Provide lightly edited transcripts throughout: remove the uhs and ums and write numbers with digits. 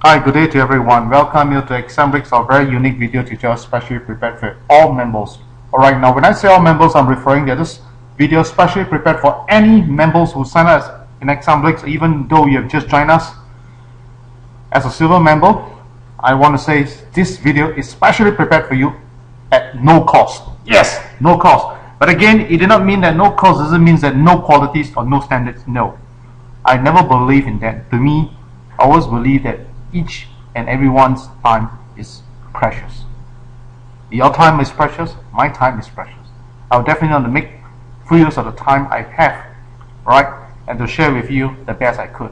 Hi, good day to everyone. Welcome you to Exambrix, our very unique video tutorial specially prepared for all members. Alright, now when I say all members, I'm referring that this video is specially prepared for any members who sign us in Exambrix, even though you have just joined us as a silver member. I want to say this video is specially prepared for you at no cost. Yes, no cost. But again, it did not mean that no cost doesn't mean that no qualities or no standards. No. I never believe in that. To me, I always believe that each and everyone's time is precious. Your time is precious, my time is precious. I'll definitely want to make full use of the time I have, right? And to share with you the best I could.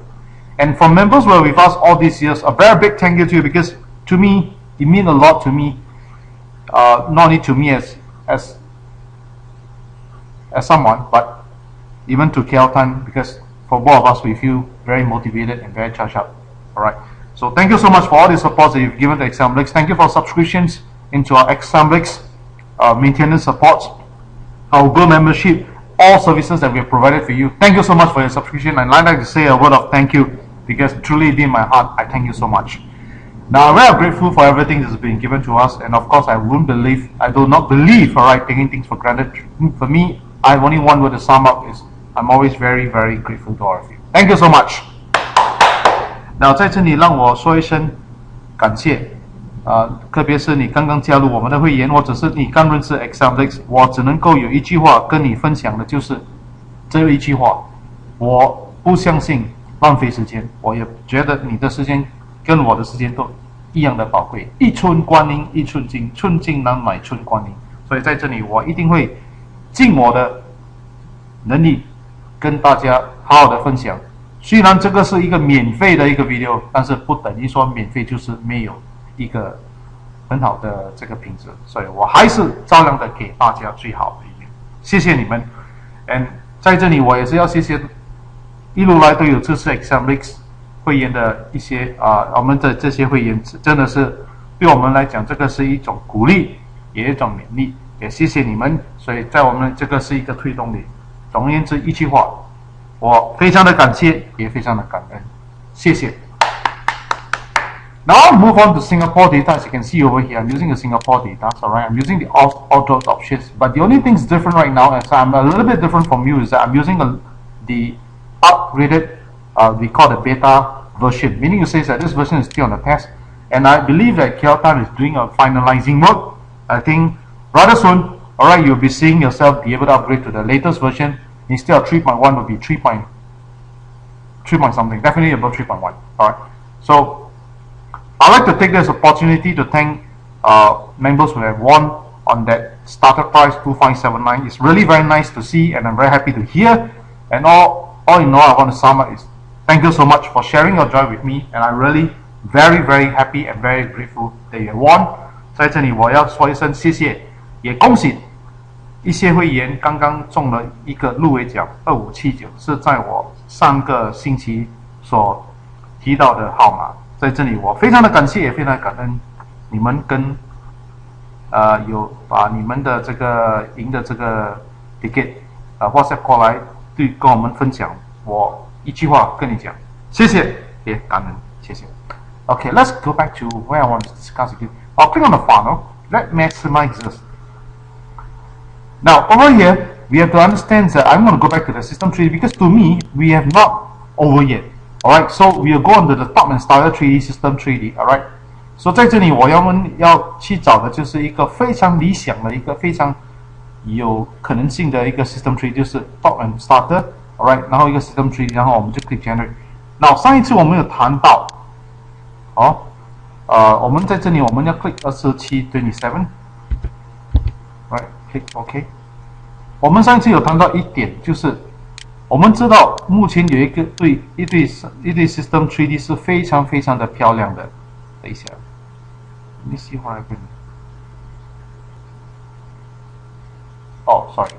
And for members who were with us all these years, a very big thank you to you, because to me, it means a lot to me. Not only to me as someone, but even to Kelton, because for both of us, we feel very motivated and very charged up. Alright. So thank you so much for all the support that you've given to Exambrix. Thank you for subscriptions into our Exambrix maintenance support, our Gold membership, all services that we have provided for you. Thank you so much for your subscription, and I'd like to say a word of thank you, because truly in my heart, I thank you so much. Now, I'm very grateful for everything that's been given to us, and of course, I do not believe, alright, taking things for granted. For me, I have only one word to sum up is, I'm always very, very grateful to all of you. Thank you so much. 那在这里让我说一声感谢，特别是你刚刚加入我们的会员，或者是你刚认识 Exambrix， 我只能够有一句话跟你分享的，就是这一句话：我不相信浪费时间，我也觉得你的时间跟我的时间都一样的宝贵。一寸光阴一寸金，寸金难买寸光阴。所以在这里，我一定会尽我的能力跟大家好好的分享。虽然这个是一个免费的一个 video， 但是不等于说免费就是没有一个很好的这个品质，所以我还是照样的给大家最好的一面。谢谢你们。And 在这里我也是要谢谢一路来都有支持 Exambrix 会员的一些我们的这些会员，真的是对我们来讲，这个是一种鼓励，也一种勉励，也谢谢你们。所以在我们这个是一个推动力。总而言之，一句话。我非常的感谢，也非常的感恩，谢谢。Now I'll move on to Singapore data. As you can see over here, I'm using the Singapore data. Alright, I'm using the outdoor options. But the only thing that's different right now, as I'm a little bit different from you, is that I'm using the upgraded, we call the beta version. Meaning to say that this version is still on the test, and I believe that Kelton is doing a finalizing work. I think rather soon, alright, you'll be seeing yourself be able to upgrade to the latest version. Instead of 3.1 will be 3 point something, definitely above 3.1. Alright, so I'd like to take this opportunity to thank members who have won on that starter price 2579. It's really very nice to see, and I'm very happy to hear. And all in all, I want to sum up is thank you so much for sharing your joy with me, and I'm really very, very happy and very grateful that you won. 在这里我要说一声谢谢，也恭喜一些会员刚刚中了一个入围奖2579，是在我上个星期所提到的号码。在这里我非常的感谢，也非常感恩你们跟有把你们的这个赢的这个 ticket WhatsApp 过来跟我们分享。我一句话跟你讲，谢谢，也感恩，谢谢。Okay, let's go back to where I want to discuss with you. I'll click on the funnel. Let's maximize this. Now, over here, we have to understand that I'm going to go back to the system 3D, because to me, we have not over yet. Alright, so we will go on to the top and starter 3D, system 3D. Alright, so 在这里我们要去找的就是一个非常理想的一个非常有可能性的一个 system 3D， 就是 top and starter. Alright, 然后一个 system 3D， 然后我们就 click generate. Now, 上一次我们有谈到，我们在这里我们要 click 2727. Right, click OK. 我们上一次有谈到一点，就是我们知道目前有一对 System 3D 是非常非常的漂亮的。等一下 ，Let me see what happened. Oh, sorry.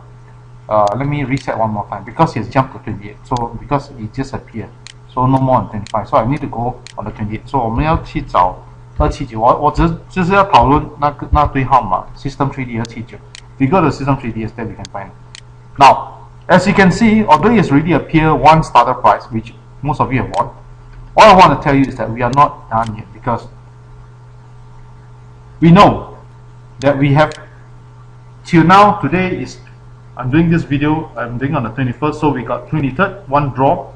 Let me reset one more time because it's jumped to 28. So because it just appeared, so no more than 25. So I need to go on the 28. So 我们要去找279，我就是要讨论那对号码 System 3D 279。We go to System 3D instead, we can find it. Now, as you can see, although it's already appear one starter price, which most of you have won, All I want to tell you is that we are not done yet, because we know that we have till now. Today is, I'm doing this video, I'm doing on the 21st, so we got 23rd, one draw.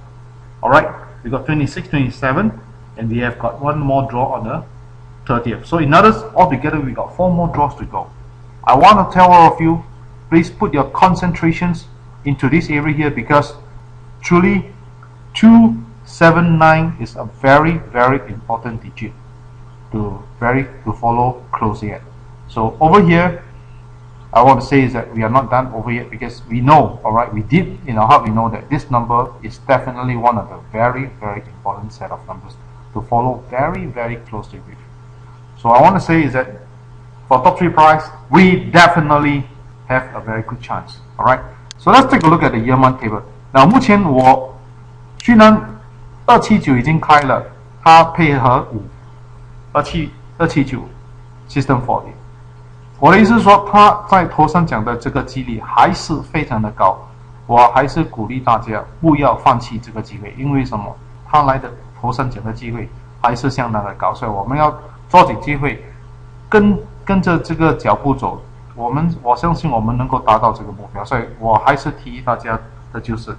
Alright, we got 26, 27, and we have got one more draw on the 30th. So in others, altogether we got 4 more draws to go. I want to tell all of you, please put your concentrations into this area here, because truly 279 is a very, very important digit to follow closely at. So over here, I want to say is that we are not done over yet, because we know, alright, we did in our heart, we know that this number is definitely one of the very, very important set of numbers to follow very, very closely with. So I want to say is that for top 3 price, we definitely have a very good chance. Alright, so let's take a look at the year month table. Now 目前我虽然279已经开了，它配合279 System 4D。我的意思是说，它在头上讲的这个几率还是非常的高，我还是鼓励大家不要放弃这个机会，因为什么？它来的头上讲的机会还是相当的高，所以我们要抓紧机会，跟着这个脚步走，我相信我们能够达到这个目标，所以我还是提议大家的就是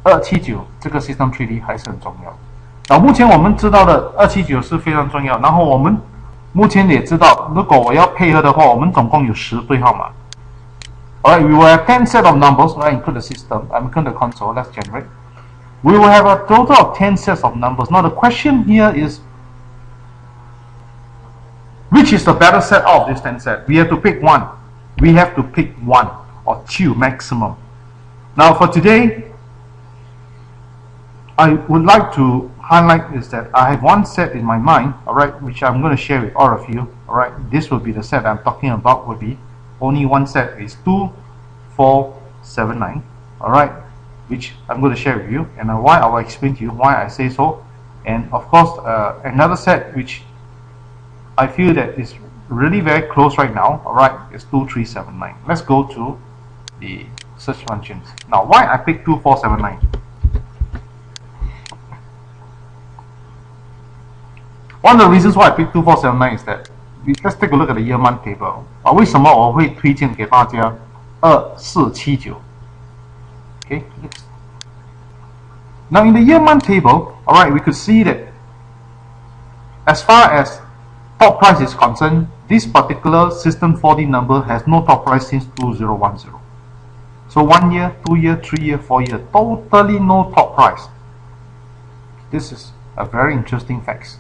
279这个 System 3D 还是很重要。那目前我们知道的279是非常重要，然后我们目前也知道，如果我要配合的话，我们总共有10对号码。Alright, we will have 10 set of numbers. I include the system, I include the console. Let's generate. We will have a total of 10 sets of numbers. Now the question here is, which is the better set out of this 10 set? We have to pick one. We have to pick 1 or 2 maximum. Now for today, I would like to highlight is that I have one set in my mind, alright, which I'm going to share with all of you. Alright, this will be the set I'm talking about. Will be only one set is 2479. Alright, which I'm going to share with you, and why I will explain to you why I say so. And of course, another set which I feel that is really very close right now, alright, is 2379. Let's go to the search functions. Now, why I picked 2479? One of the reasons why I picked 2479 is that let's take a look at the year month table. 为什么我会推荐给大家2479? Okay, next. Now in the year month table, alright, we could see that as far as top price is concerned, this particular System 4D number has no top price since 2010. So 1 year, 2 year, 3 year, 4 year, totally no top price. This is a very interesting fact.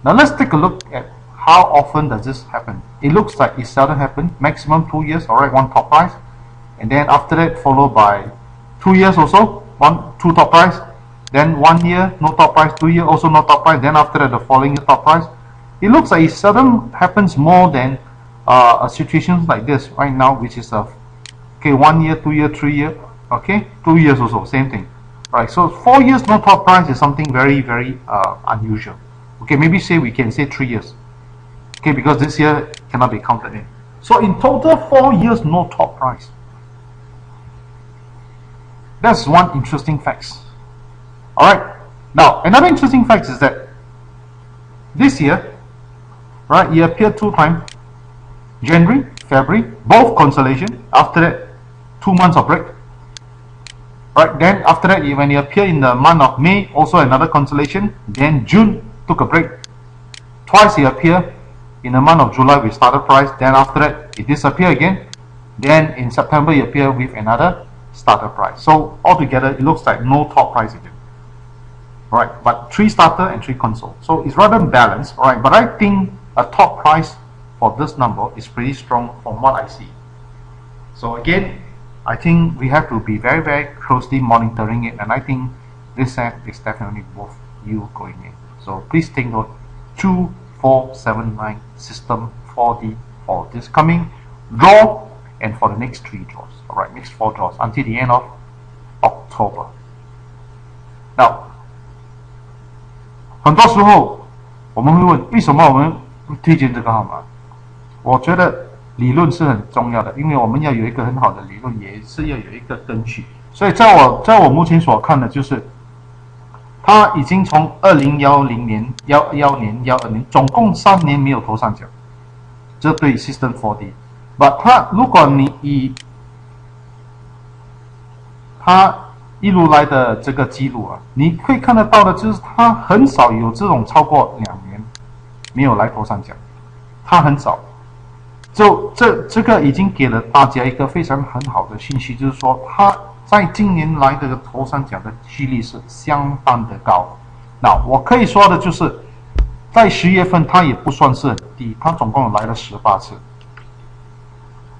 Now let's take a look at how often does this happen. It looks like it seldom happens. Maximum 2 years, alright, 1 top price, and then after that followed by 2 years also, 2 top price, then 1 year no top price, 2 year also no top price, then after that the following year top price. It looks like it seldom happens more than a situation like this right now, which is 1 year, 2 year, 3 year, okay, 2 years also, same thing. Right, so 4 years no top price is something very, very unusual. Okay, maybe we can say 3 years. Okay, because this year cannot be counted in. So in total, 4 years no top price. That's one interesting fact. Alright, now another interesting fact is that this year, right, it appeared 2 times, January, February, both consolation. After that, 2 months of break. Right, then after that, when it appeared in the month of May, also another consolation. Then June took a break. Twice it appeared in the month of July with starter price. Then after that, it disappeared again. Then in September, it appeared with another starter price. So altogether, it looks like no top price again. Right, but 3 starter and 3 console. So it's rather balanced. Right, but I think a top price for this number is pretty strong from what I see. So again, I think we have to be very, very closely monitoring it, and I think this set is definitely worth you going in. So please take note, 2479 System 4D for this coming draw and for the next 3 draws. Alright, next 4 draws until the end of October. Now, 很多时候我们会问，为什么我们推荐这个号码？我觉得理论是很重要的，因为我们要有一个很好的理论，也是要有一个根据。所以在我目前所看的就是他已经从2010年、11年、12年，总共3年没有投上奖。这对 System 4D， but 他如果你以他一路来的这个记录啊，你会看得到的就是他很少有这种超过2年没有来投上奖，他很少。就这个已经给了大家一个非常很好的信息，就是说他在今年来的投上奖的几率是相当的高。那我可以说的就是，在10月份他也不算是很低，他总共来了18次。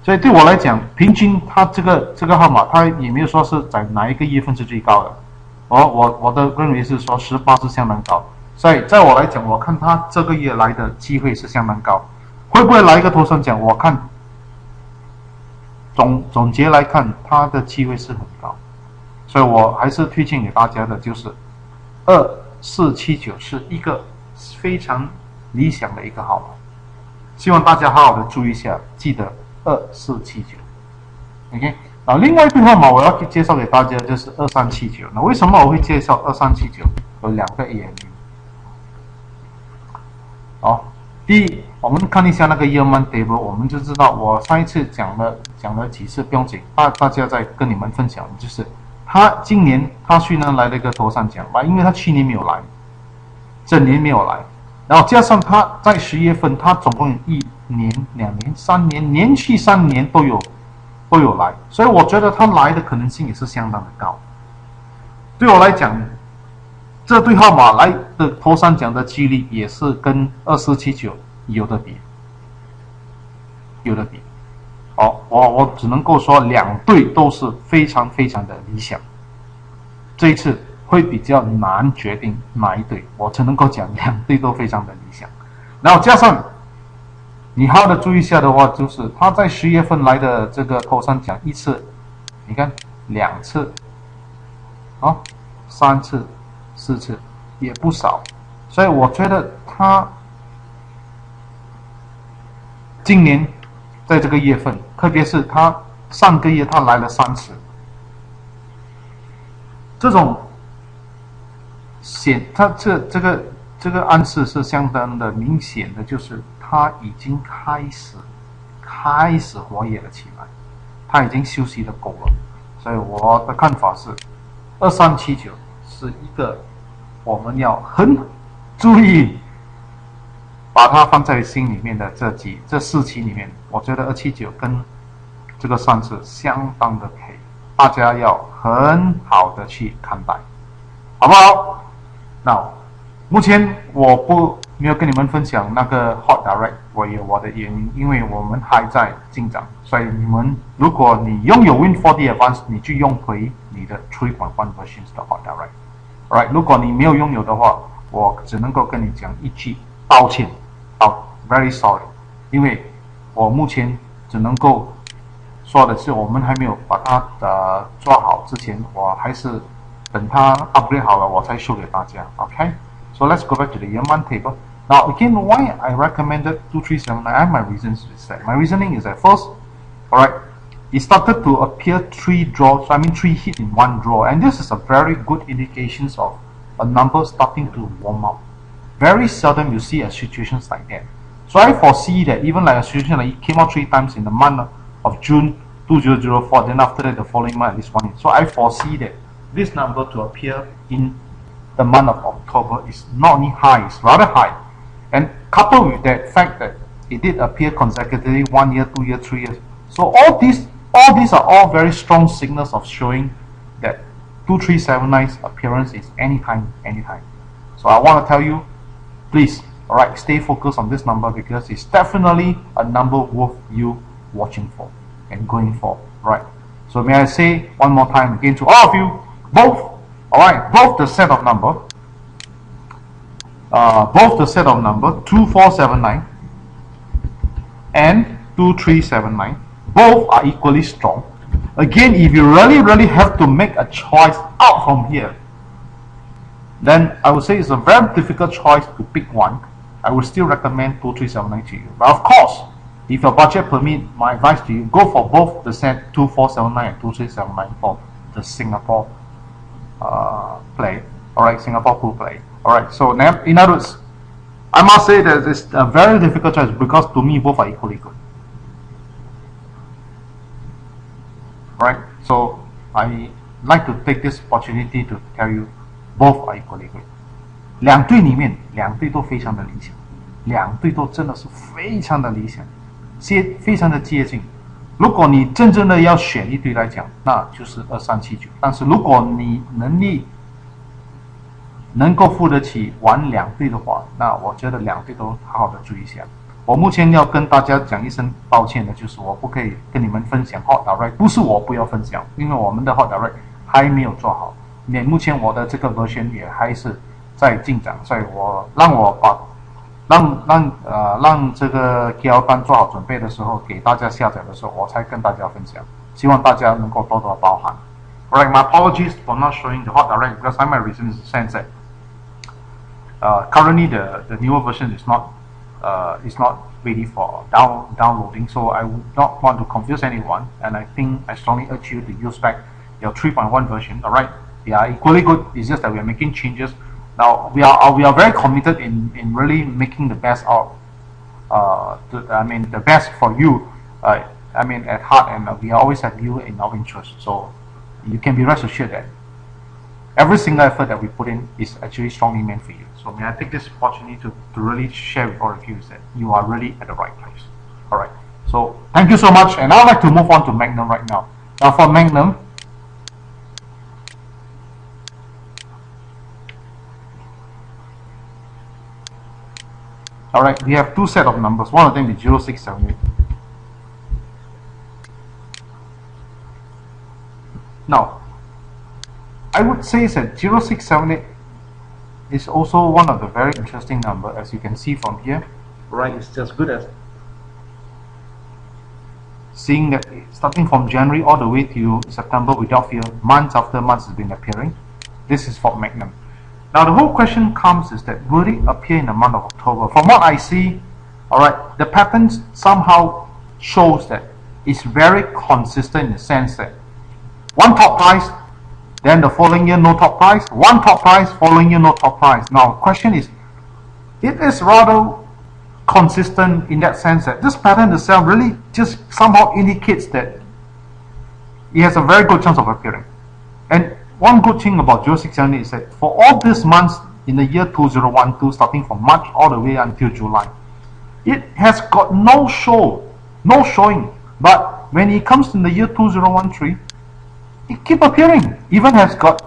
所以对我来讲，平均他这个号码，他也没有说是在哪一个月份是最高的。我的认为是说18是相当高。所以在我来讲，我看他这个月来的机会是相当高。会不会来一个头上奖？我看总结来看，他的机会是很高。所以我还是推荐给大家的就是2479是一个非常理想的一个号码。希望大家好好的注意一下，记得2479 ，OK。然后另外一对号码我要介绍给大家就是2379。那为什么我会介绍2379？有2个原因。好，第一，我们看一下那个 Yearman Table， 我们就知道，我上一次讲了几次，不用紧，大家再跟你们分享，就是他今年他虽然来了一个头上奖吧，因为他去年没有来，整年没有来。然后加上他在10月份，他总共有1年、2年、3年，连续3年都有来，所以我觉得他来的可能性也是相当的高。对我来讲，这对号码来的头上奖的几率也是跟2479有的比。我只能够说2对都是非常非常的理想。这一次会比较难决定哪一对，我只能够讲2对都非常的理想。然后加上你好好的注意一下的话，就是他在10月份来的这个头上奖1次，你看2次，3次、4次也不少，所以我觉得他今年在这个月份，特别是他上个月他来了3次，这种他这个暗示是相当的明显的，就是他已经开始活跃了起来，他已经休息的够了，所以我的看法是2379是一个我们要很注意，把它放在心里面的这4期里面，我觉得279跟这个3次相当的配，大家要很好的去看待，好不好？那目前我没有跟你们分享那个 Hot Direct， 我有我的原因，因为我们还在进展，所以如果你拥有 Win4D Advanced， 你就用回你的 3.1 versions 的 Hot Direct。Alright， 如果你没有拥有的话，我只能够跟你讲一句抱歉，very sorry， 因为我目前只能够说的是，我们还没有把它做好之前，我还是等它 upgrade 好了，我才show给大家。OK，so let's go back to the Yearman table. Now again, why I recommended 2379? I have my reasons is that my reasoning is that first, alright, it started to appear 3 hit in 1 draw, and this is a very good indication of a number starting to warm up. Very seldom you see a situations like that. So I foresee that even like a situation like it came out 3 times in the month of June 2004, then after that the following month is 1. So I foresee that this number to appear in the month of October is not only high, it's rather high. And coupled with that fact that it did appear consecutively 1 year, 2 years, 3 years. So all these are all very strong signals of showing that 2379's appearance is anytime. So I want to tell you, please, alright, stay focused on this number because it's definitely a number worth you watching for and going for, right? So may I say one more time again to all of you, both the set of number 2479 and 2379, both are equally strong. Again, if you really have to make a choice out from here, then I would say it's a very difficult choice to pick one. I would still recommend 2379 to you. But of course, if your budget permit, my advice to you, go for both the set 2479 and 2379 for the Singapore play. Alright, Singapore pool play. Alright, so now, in other words, I must say that it's a very difficult choice because to me both are equally good. Alright, so I like to take this opportunity to tell you both are equally good. 两队里面，两队都非常的理想，两队都真的是非常的理想，非常的接近。如果你真正的要选一队来讲，那就是2379。但是如果你能力能够付得起玩两队的话，那我觉得两队都好好的注意一下。我目前要跟大家讲一声抱歉的，就是我不可以跟你们分享 Hot Direct， 不是我不要分享，因为我们的 Hot Direct 还没有做好，目前我的这个 version 也还是在进展，所以让这个 KL 班做好准备的时候，给大家下载的时候，我才跟大家分享，希望大家能够多多包涵。Alright, my apologies for not showing the Hot Direct because I might reason in the sense that currently the newer version is not ready for downloading, so I would not want to confuse anyone, and I think I strongly urge you to use back your 3.1 version. Alright, they are equally good, it's just that we are making changes. Now we are very committed in really making the best out, the best for you, at heart, and we always have you in our interest. So you can be rest assured that every single effort that we put in is actually strongly meant for you. So may I take this opportunity to really share with all of you that you are really at the right place. Alright, so thank you so much, and I'd like to move on to Magnum right now. Now for Magnum, alright, we have two sets of numbers. One of them is 0678. Now, I would say that 0678 is also one of the very interesting number, as you can see from here. Right, it's just good as seeing that starting from January all the way to September without fail, months after months has been appearing. This is for Magnum. Now the whole question comes is that will it appear in the month of October? From what I see, alright, the pattern somehow shows that it's very consistent in the sense that one top price, then the following year no top price, one top price, following year no top price. Now question is, it is rather consistent in that sense that this pattern itself really just somehow indicates that it has a very good chance of appearing. And one good thing about 0670 is that for all these months in the year 2012, starting from March all the way until July, it has got no showing. But when it comes in the year 2013, it keep appearing. Even has got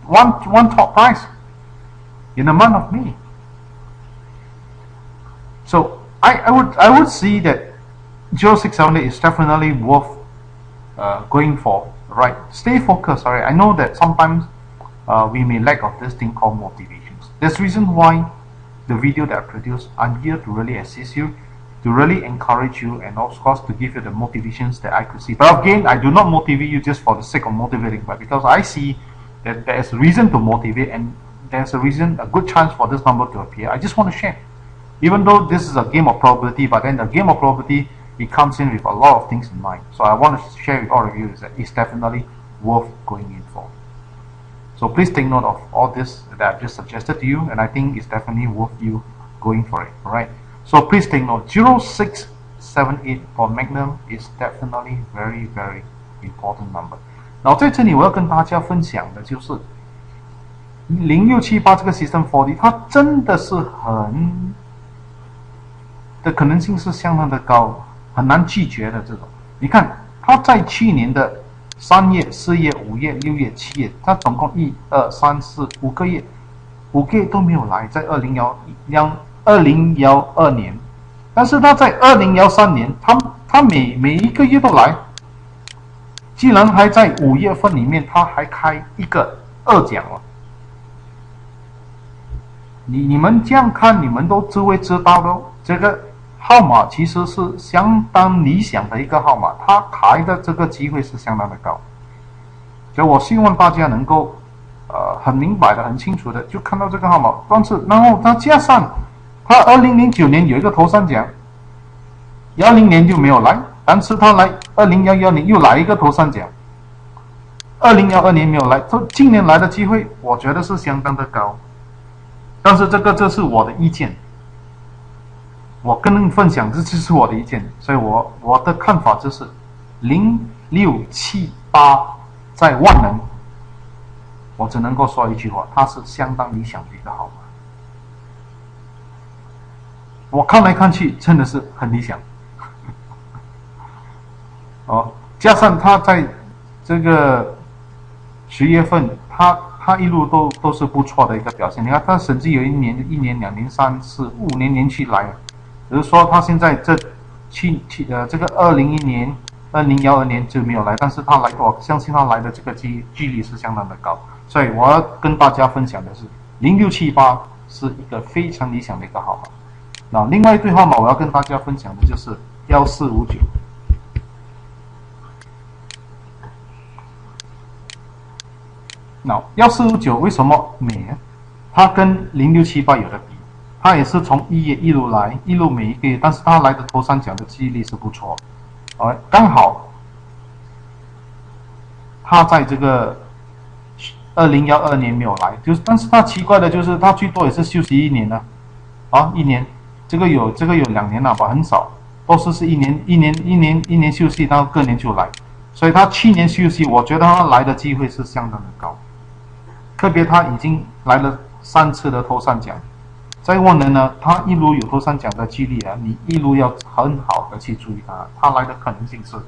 one top price in the month of May. So I would see that 0670 is definitely worth going for. Right, stay focused. Alright, I know that sometimes we may lack of this thing called motivations. That's the reason why the video that I produce, I'm here to really assist you, to really encourage you, and of course to give you the motivations that I could see. But again, I do not motivate you just for the sake of motivating, but because I see that there's a reason to motivate, and there's a good chance for this number to appear. I just want to share. Even though this is a game of probability, but then the game of probability, it comes in with a lot of things in mind. So I want to share with all of you is that it's definitely worth going in for. So please take note of all this that I've just suggested to you, and I think it's definitely worth you going for it. Alright. So please take note, 0678 for Magnum is definitely very, very important number. Now 在这里我要跟大家分享的就是0678这个 System 4D， 它真的是的可能性是相当的高，很难拒绝的这种。你看，它在去年的3月、4月、5月、6月、7月，它总共1、2、3、4、5个月，5个月都没有来，在2012年，但是它在2013年，它每一个月都来，既然还在5月份里面，它还开一个2奖了。你们这样看，你们都会知道的，这个号码其实是相当理想的一个号码，它开的这个机会是相当的高，所以我希望大家能够很明白的、很清楚的就看到这个号码。但是然后它加上它2009年有一个头3奖，10年就没有来，但是它来2011年又来一个头3奖2012年没有来，今年来的机会，我觉得是相当的高。但是这是我的意见，我跟您分享，这就是我的意见，所以我的看法就是0678在万能，我只能够说一句话，它是相当理想的一个号码。我看来看去真的是很理想。哦，加上他在这个10月份，他一路都是不错的一个表现。你看，他甚至有一年、2年、3、4、5年连续来，比如说他现在这个2012年就没有来，但是他来，我相信他来的这个几率是相当的高。所以我要跟大家分享的是0678是一个非常理想的一个号码。那另外一对号码我要跟大家分享的就是1459。那1459为什么美呢？它跟0678有的比，它也是从1月一路来，一路每一个月，但是它来的头三角的记忆力是不错，刚好它在这个2012年没有来，但是它奇怪的就是它最多也是休息1年呢，1年，这个有2年了吧，很少，都是一年休息，然后隔年就来，所以他去年休息，我觉得他来的机会是相当的高。特别他已经来了3次的头三奖，在万能呢，他一路有头三奖的几率啊，你一路要很好的去注意他，他来的可能性是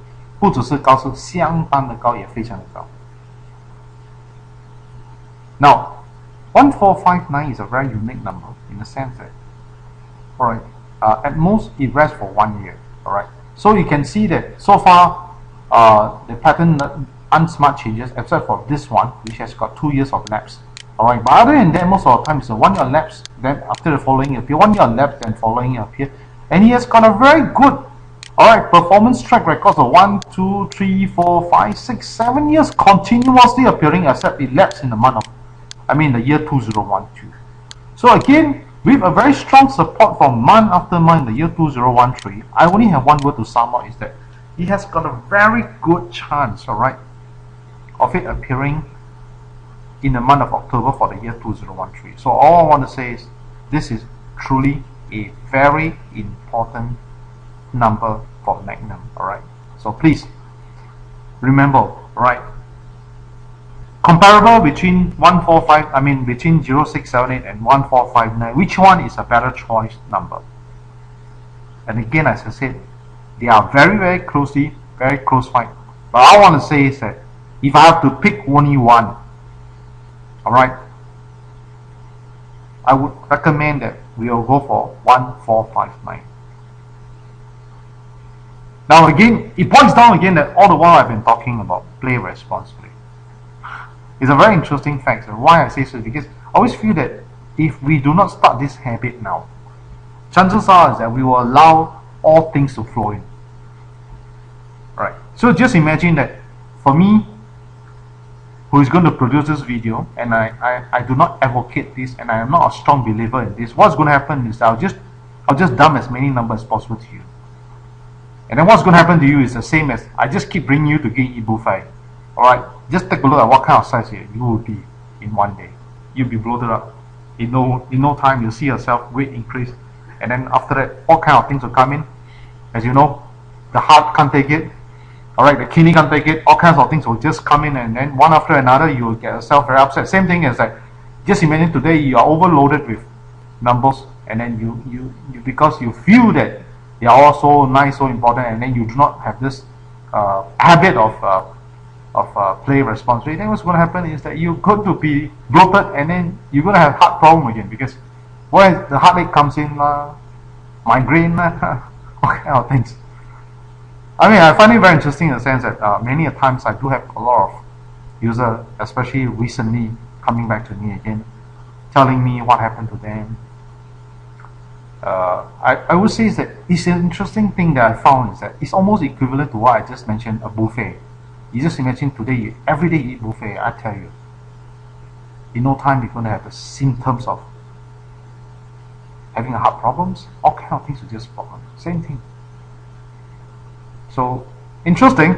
不只是高，是相当的高，也非常的高。Now, 1459 is a very unique number in the sense that, alright, at most it rests for 1 year, alright. So you can see that so far, the pattern aren't much changes except for this one, which has got 2 years of lapse. Alright, but other than that, most of the time it's a 1 year lapse, then after the following year appear, 1 year lapse, then following year appear, and he has got a very good, alright, performance track record of 1, 2, 3, 4, 5, 6, 7 years continuously appearing, except it lapsed in the year 2012. So again, with a very strong support from month after month in the year 2013, I only have one word to sum up, is that he has got a very good chance, alright, of it appearing in the month of October for the year 2013. So all I want to say is this is truly a very important number for Magnum, alright. So please remember, alright, comparable between between 0678 and 1459, which one is a better choice number? And again, as I said, they are very close fight. But I want to say is that if I have to pick only one, alright, I would recommend that we will go for 1459. Now again, it boils down again that all the while I've been talking about play responsibly. It's a very interesting fact. And why I say so, because I always feel that if we do not start this habit now, chances are is that we will allow all things to flow in. Right. So just imagine that for me, who is going to produce this video, and I do not advocate this, and I am not a strong believer in this, what's going to happen is I'll just dump as many numbers as possible to you. And then what's going to happen to you is the same as I just keep bringing you to eat buffet. Alright, just take a look at what kind of size you will be in one day. You'll be bloated up. In no time, you'll see yourself weight increase. And then after that, all kind of things will come in. As you know, the heart can't take it. Alright, the kidney can't take it. All kinds of things will just come in, and then one after another, you will get yourself very upset. Same thing as that. Just imagine today you are overloaded with numbers, and then you because you feel that they are all so nice, so important, and then you do not have this habit of play responsibly, then what's going to happen is that you're going to be bloated, and then you're going to have heart problem again, because where the heartache comes in, migraine, all kind of things. I mean, I find it very interesting in the sense that many a times I do have a lot of users, especially recently, coming back to me again, telling me what happened to them. I would say is that it's an interesting thing that I found is that it's almost equivalent to what I just mentioned, a buffet. You just imagine today, every day you eat buffet, I tell you, in no time you're going to have the symptoms of having heart problems, all kind of things will just pop up. Same thing. So, interesting.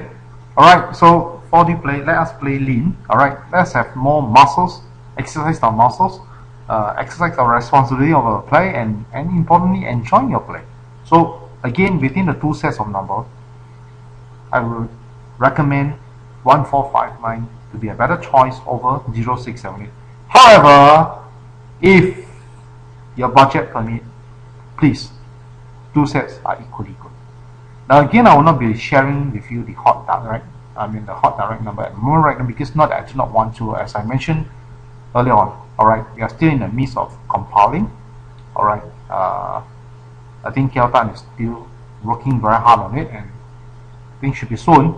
Alright, so 4D play, let us play lean. Alright, let's have more muscles, exercise our muscles, exercise our responsibility of our play, and importantly, enjoy your play. So again, within the two sets of numbers, I would recommend 1459 to be a better choice over 0678. However, if your budget permit, please, two sets are equally good. Now again, I will not be sharing with you the hot direct number at the moment right now, because I do not want to, as I mentioned earlier on. Alright, we are still in the midst of compiling. Alright, I think Keltan is still working very hard on it, and I think should be soon.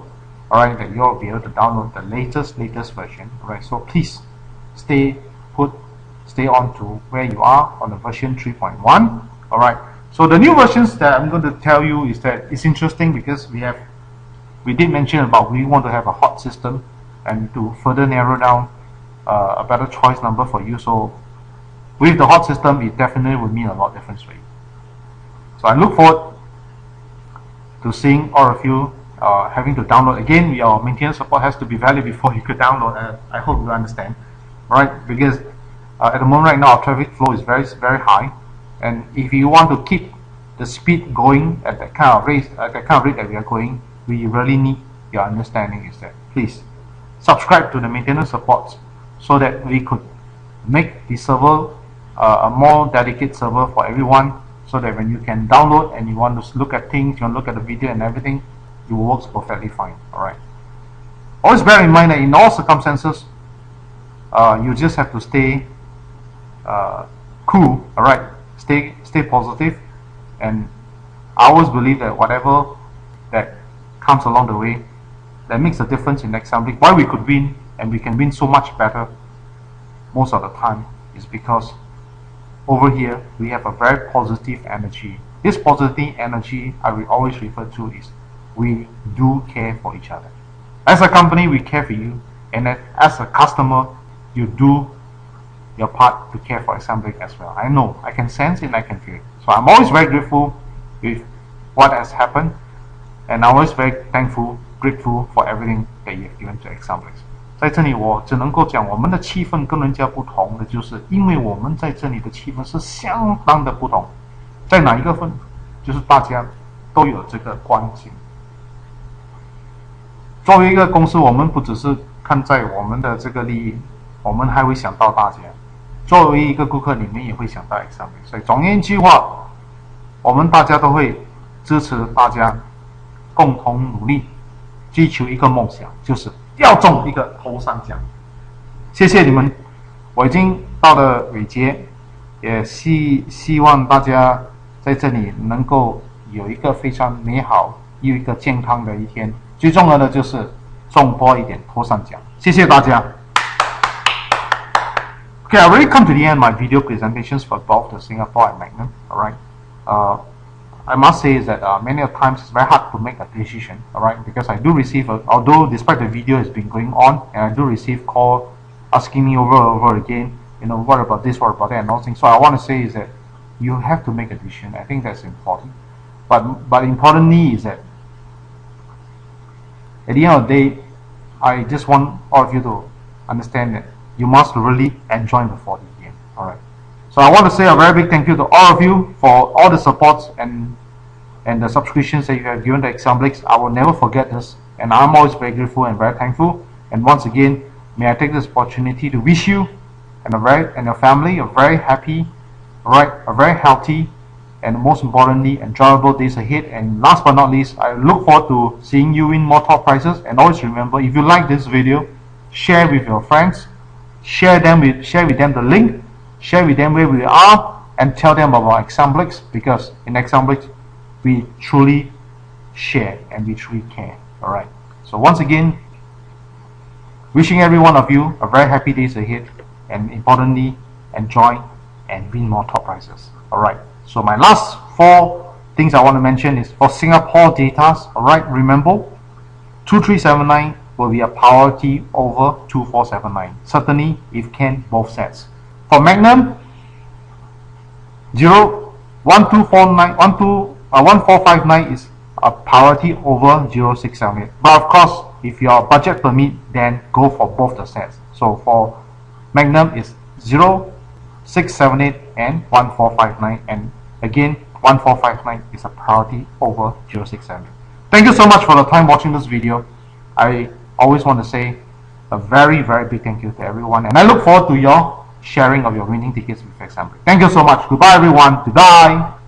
Alright, that you'll be able to download the latest version. Alright, so please stay on to where you are on the version 3.1. Alright, so the new versions that I'm going to tell you is that it's interesting, because we did mention about we want to have a hot system and to further narrow down a better choice number for you. So with the hot system, it definitely would mean a lot difference for you. So I look forward to seeing all of you having to download. Again, your maintenance support has to be valid before you could download, and I hope you understand. Alright, because at the moment right now our traffic flow is very high, and if you want to keep the speed going at that kind of rate that we are going, we really need your understanding is that please subscribe to the maintenance supports, so that we could make the server a more dedicated server for everyone, so that when you can download and you want to look at things, you want to look at the video and everything, it works perfectly fine. Alright, always bear in mind that in all circumstances, you just have to stay cool. Alright, stay positive, and I always believe that whatever that comes along the way that makes a difference in assembly, why we could win, and we can win so much better most of the time, is because over here we have a very positive energy. This positive energy I will always refer to is we do care for each other. As a company, we care for you, and as a customer, you do your part to care for assembly as well. I know, I can sense it, I can feel it. So I'm always very grateful with what has happened, and I'm always very grateful for everything that you have given to assembly. 在这里我只能够讲，我们的气氛跟人家不同的，就是因为我们在这里的气氛是相当的不同。在哪一个分？就是大家都有这个关心。作为一个公司，我们不只是看在我们的这个利益，我们还会想到大家。作为一个顾客，你们也会想到 assembly。所以总言之话，我们大家都会支持大家共同努力，追求一个梦想，就是要中一个头上奖。谢谢你们，我已经到了尾结，也希望大家在这里能够有一个非常美好又一个健康的一天。最重要的就是中多一点头上奖。谢谢大家。Okay, I already come to the end of my video presentations for both the Singapore and Magnum. Alright, I must say is that many of times it's very hard to make a decision. Alright, because I do receive, although despite the video has been going on, and I do receive call asking me over and over again, you know, what about this, what about that, and all things. So I want to say is that you have to make a decision. I think that's important. But importantly is that at the end of the day, I just want all of you to understand that you must really enjoy the 4D game. Alright. So I want to say a very big thank you to all of you for all the supports and the subscriptions that you have given to Examblix. I will never forget this, and I'm always very grateful and very thankful. And once again, may I take this opportunity to wish you and your family a very happy, a very healthy, and most importantly, enjoyable days ahead. And last but not least, I look forward to seeing you win more top prizes. And always remember, if you like this video, share with your friends, share with them the link, share with them where we are, and tell them about Examblix, because in Examblix we truly share and we truly care. Alright. So once again, wishing every one of you a very happy days ahead, and importantly, enjoy and win more top prizes. Alright. So my last 4 things I want to mention is for Singapore data. Alright, remember 2379 will be a priority over 2479. Certainly, if can, both sets. For Magnum, 1459 is a priority over 0678. But of course, if your budget permit, then go for both the sets. So for Magnum is 0, 678 and 1459, and again 1459 is a priority over 067. Thank you so much for the time watching this video. I always want to say a very big thank you to everyone, and I look forward to your sharing of your winning tickets with Assembly. Thank you so much. Goodbye everyone. Goodbye.